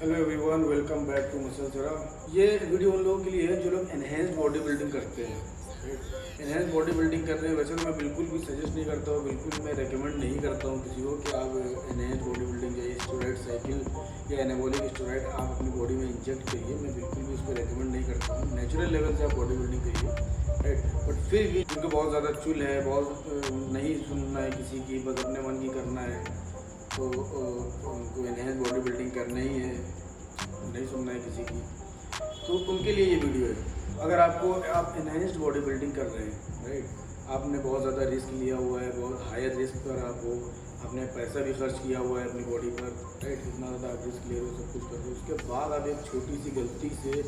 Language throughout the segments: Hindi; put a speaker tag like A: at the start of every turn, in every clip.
A: Hello everyone, welcome back to muscle जरा। ये वीडियो उन लोगों के लिए है जो लोग एनहेंस बॉडी बिल्डिंग करते हैं। एनहेंस बॉडी बिल्डिंग कर रहे हैं। वैसे तो मैं बिल्कुल भी सजेस्ट नहीं करता हूँ, बिल्कुल मैं रेकमेंड नहीं करता हूँ किसी को कि आप एनहेंस बॉडी बिल्डिंग या स्टेरॉइड साइकिल या एनाबॉलिक स्टेरॉइड आप अपनी बॉडी में इंजेक्ट करिए। मैं बिल्कुल भी उसको रेकमेंड नहीं करता हूँ। नेचुरल लेवल से आप बॉडी बिल्डिंग करिए, राइट। बट फिर भी उनको बहुत ज़्यादा चुल है, बहुत नहीं सुनना है किसी की, बस अपने मन की करना है, तो उनको एनहेंस बॉडी बिल्डिंग करना ही है, नहीं सुनना है किसी की, तो उनके लिए ये वीडियो है। अगर आप एनहेंस्ड बॉडी बिल्डिंग कर रहे हैं, राइट, आपने बहुत ज़्यादा रिस्क लिया हुआ है, बहुत हायर रिस्क पर आप हो, आपने पैसा भी खर्च किया हुआ है अपनी बॉडी पर, राइट, इतना ज़्यादा आप रिस्क ले रहे हो, सब कुछ कर रहे हो, उसके बाद आप एक छोटी सी गलती से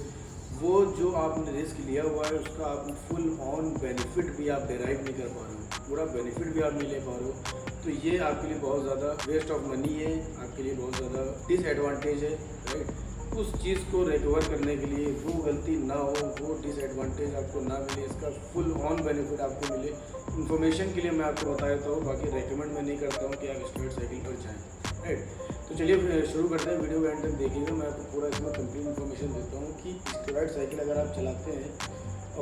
A: वो जो आपने रिस्क लिया हुआ है उसका आप फुल ऑन बेनिफिट भी आप डेराइव नहीं कर पा रहे हो, पूरा बेनिफिट भी आप नहीं ले पा रहे हो, तो ये आपके लिए बहुत ज़्यादा वेस्ट ऑफ मनी है, आपके लिए बहुत ज़्यादा डिसएडवांटेज है, राइट। उस चीज़ को रिकवर करने के लिए वो गलती ना हो, वो डिसएडवांटेज आपको ना मिले, इसका फुल ऑन बेनिफिट आपको मिले, इन्फॉर्मेशन के लिए मैं आपको बता देता हूँ। बाकी रेकमेंड मैं नहीं करता हूँ कि आप स्टेरॉइड साइकिल पर जाएँ, राइट। तो चलिए शुरू करते हैं, वीडियो एंड तक देखिएगा। मैं आपको पूरा इसमें कंप्लीट इन्फॉर्मेशन देता हूँ कि स्टेरॉइड साइकिल अगर आप चलाते हैं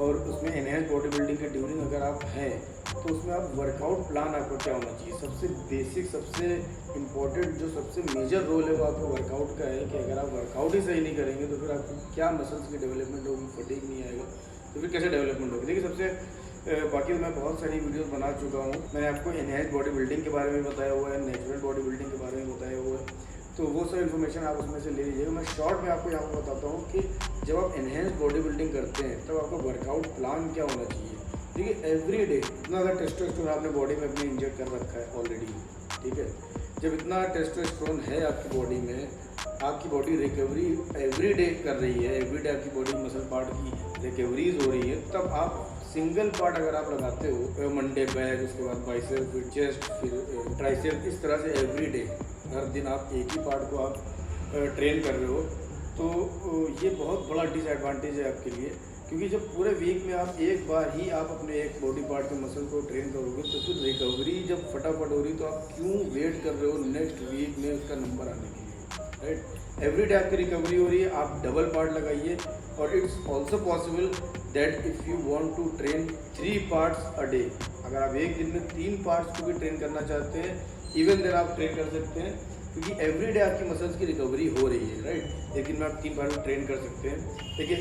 A: और उसमें एनहेंस बॉडी बिल्डिंग के ड्यूरिंग अगर आप हैं, तो उसमें आप वर्कआउट प्लान आपको क्या होना चाहिए। सबसे बेसिक, सबसे इम्पोर्टेंट, जो सबसे मेजर रोल है वो आपको वर्कआउट का है कि अगर आप वर्कआउट ही सही नहीं करेंगे तो फिर आपको क्या मसल्स की डेवलपमेंट होगी, फटीग नहीं आएगा, तो फिर कैसे डेवलपमेंट होगी। देखिए बाकी मैं बहुत सारी वीडियोस बना चुका हूँ। मैंने आपको एनहेंस बॉडी बिल्डिंग के बारे में बताया हुआ है, नेचुरल बॉडी बिल्डिंग के बारे में बताया हुआ है, तो वो सब इन्फॉर्मेशन आप उसमें से ले लीजिएगा। मैं शॉर्ट में आपको यहाँ पर बताता हूँ कि जब आप एनहेंस बॉडी बिल्डिंग करते हैं तब आपका वर्कआउट प्लान क्या होना चाहिए। देखिए एवरी डे इतना ज़्यादा टेस्टोस्टेरोन आपने बॉडी में अपने इंजेक्ट कर रखा है ऑलरेडी, ठीक है। जब इतना टेस्टोस्टेरोन है आपकी बॉडी में, आपकी बॉडी रिकवरी एवरी डे कर रही है, एवरी डे आपकी बॉडी मसल पार्ट की रिकवरीज हो रही है, तब आप सिंगल पार्ट अगर आप लगाते हो, मंडे बैक, उसके बाद बाइसेप, फिर चेस्ट, फिर ट्राइसेप, इस तरह से एवरी डे हर दिन आप एक ही पार्ट को आप ट्रेन कर रहे हो, तो ये बहुत बड़ा डिसएडवांटेज है आपके लिए। क्योंकि जब पूरे वीक में आप एक बार ही आप अपने एक बॉडी पार्ट के मसल को ट्रेन करोगे, तो फिर रिकवरी जब फटाफट हो रही, तो आप क्यों वेट कर रहे हो नेक्स्ट वीक में उसका नंबर आने के लिए, राइट। एवरी डे आपकी रिकवरी हो रही है, आप डबल पार्ट लगाइए। और it's also possible that if you want to train 3 parts a day, अगर आप एक दिन में 3 पार्ट्स को भी ट्रेन करना चाहते हैं, इवन देन आप ट्रेन कर सकते हैं, क्योंकि एवरी डे आपकी मसल्स की रिकवरी हो रही है, राइट। एक दिन में आप 3 बार में ट्रेन कर सकते हैं। देखिए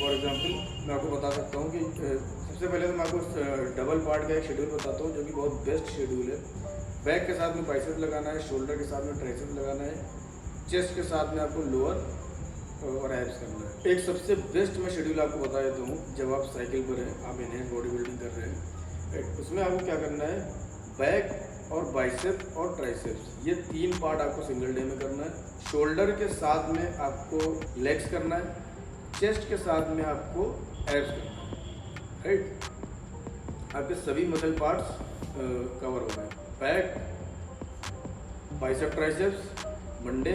A: फॉर एग्जांपल मैं आपको बता सकता हूँ कि सबसे पहले तो मैं आपको डबल पार्ट का एक शेड्यूल बताता हूँ जो कि बहुत बेस्ट शेड्यूल है। बैक के साथ में बाइसेप लगाना है, शोल्डर के साथ में ट्राइसेप लगाना है, चेस्ट के साथ में आपको लोअर और एब्स करना है। एक सबसे बेस्ट मैं शेड्यूल आपको बता देता हूँ। जब आप साइकिल पर हैं, आप एनहेंस बॉडी बिल्डिंग कर रहे हैं, राइट, उसमें आपको क्या करना है, बैक और बाइसेप और ट्राइसेप्स, ये 3 पार्ट आपको सिंगल डे में करना है। शोल्डर के साथ में आपको लेग्स करना है, चेस्ट के साथ में आपको एब्स करना है, राइट। आपके सभी मसल पार्ट्स कवर हो गए। Back, bicep, triceps Monday,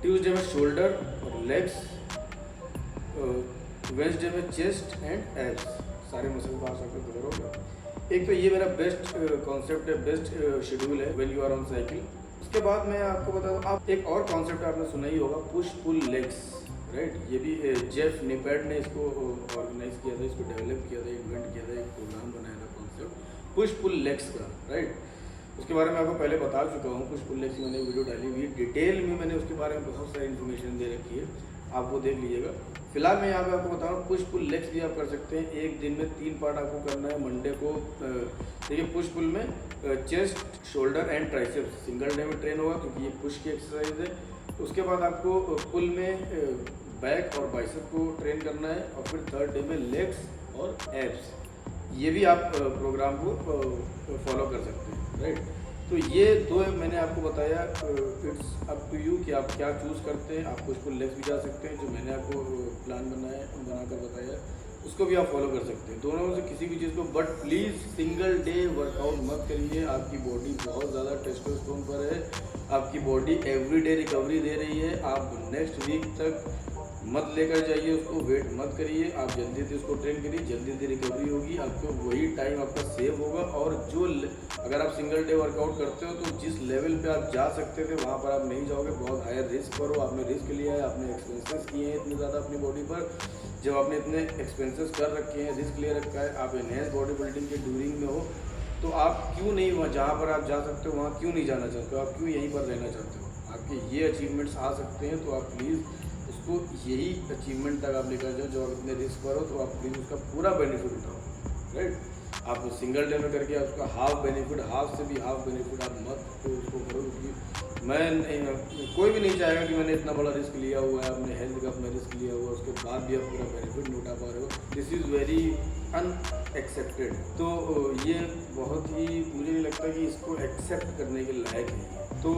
A: Tuesday में शोल्डर और लेग्स, वेंसडे में चेस्ट एंड एब्स, सारे मसल पार्ट्स आपके कवर हो गए। एक तो ये मेरा बेस्ट कॉन्सेप्ट है, बेस्ट शेड्यूल है when you are on cycle. उसके बाद मैं आपको बता दूँ, आप एक और कॉन्सेप्ट आपने सुना ही होगा, पुश पुल लेग्स, राइट। ये भी जेफ निपेट ने इसको ऑर्गेनाइज किया था, इसको डेवलप किया था, इन्वेंट किया था, एक प्रोग्राम बनाया था कॉन्सेप्ट पुश पुल लेग्स का, राइट। उसके बारे में आपको पहले बता चुका हूँ। पुश पुल लेग्स की मैंने वीडियो डाली हुई, डिटेल में मैंने उसके बारे में बहुत सारी इन्फॉर्मेशन दे रखी है, आप वो देख लीजिएगा। फिलहाल मैं यहाँ पे आपको बता रहा हूँ, पुश पुल लेग्स भी आप कर सकते हैं। एक दिन में 3 पार्ट आपको करना है। मंडे को देखिए पुश पुल में chest, shoulder and triceps single day में ट्रेन होगा, क्योंकि ये पुश की एक्सरसाइज है। उसके बाद आपको पुल में बैक और बाइसेप को ट्रेन करना है, और फिर थर्ड डे में लेग्स और एब्स, ये भी आप प्रोग्राम को फॉलो कर सकते हैं, राइट। तो ये 2 मैंने आपको बताया। इट्स अप टू यू कि आप क्या चूज़ करते हैं। आप पुश पुल लेग्स भी जा सकते हैं, जो मैंने आपको प्लान बनाकर बताया, उसको भी आप फॉलो कर सकते हैं, दोनों में से किसी भी चीज़ को। But please single day workout मत करिए। आपकी बॉडी बहुत ज़्यादा टेस्टोस्टेरोन पर है, आपकी बॉडी एवरी डे रिकवरी दे रही है। आप नेक्स्ट वीक तक मत लेकर जाइए उसको, वेट मत करिए, आप जल्दी से उसको ट्रेन करिए, जल्दी जल्दी रिकवरी होगी, आपको वही टाइम आपका सेव होगा। और जो अगर आप सिंगल डे वर्कआउट करते हो तो जिस लेवल पे आप जा सकते थे वहाँ पर आप नहीं जाओगे, बहुत हायर रिस्क पर हो, आपने रिस्क लिया है, आपने एक्सपेंसेस किए हैं इतने ज़्यादा अपनी बॉडी पर। जब आपने इतने एक्सपेंसेस कर रखे हैं, रिस्क ले रखा है, आप एनहेंस बॉडी बिल्डिंग के ड्यूरिंग में हो, तो आप क्यों नहीं वहाँ जहाँ पर आप जा सकते हो वहाँ क्यों नहीं जाना चाहते हो, आप क्यों यहीं पर रहना चाहते हो? आपके ये अचीवमेंट्स आ सकते हैं तो आप प्लीज़ उसको यही अचीवमेंट तक आप लेकर जाओ जो आप इतने रिस्क पर हो, तो आप प्लीज़ उसका पूरा बेनिफिट उठाओ, राइट। आप सिंगल डे में करके उसका हाफ बेनिफिट, हाफ से भी हाफ बेनिफिट आप मत तो उसको करो, क्योंकि कोई भी नहीं चाहेगा कि मैंने इतना बड़ा रिस्क लिया हुआ है, अपने हेल्थ का अपना रिस्क लिया हुआ है, उसके बाद भी आप पूरा बेनिफिट नहीं उठा पा रहे हो। This is very unaccepted. तो ये बहुत ही, मुझे नहीं लगता कि इसको एक्सेप्ट करने के लायक है। तो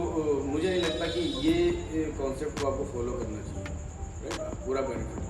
A: मुझे नहीं लगता कि ये कॉन्सेप्ट को आपको फॉलो करना चाहिए, राइट। पूरा बेनिफिट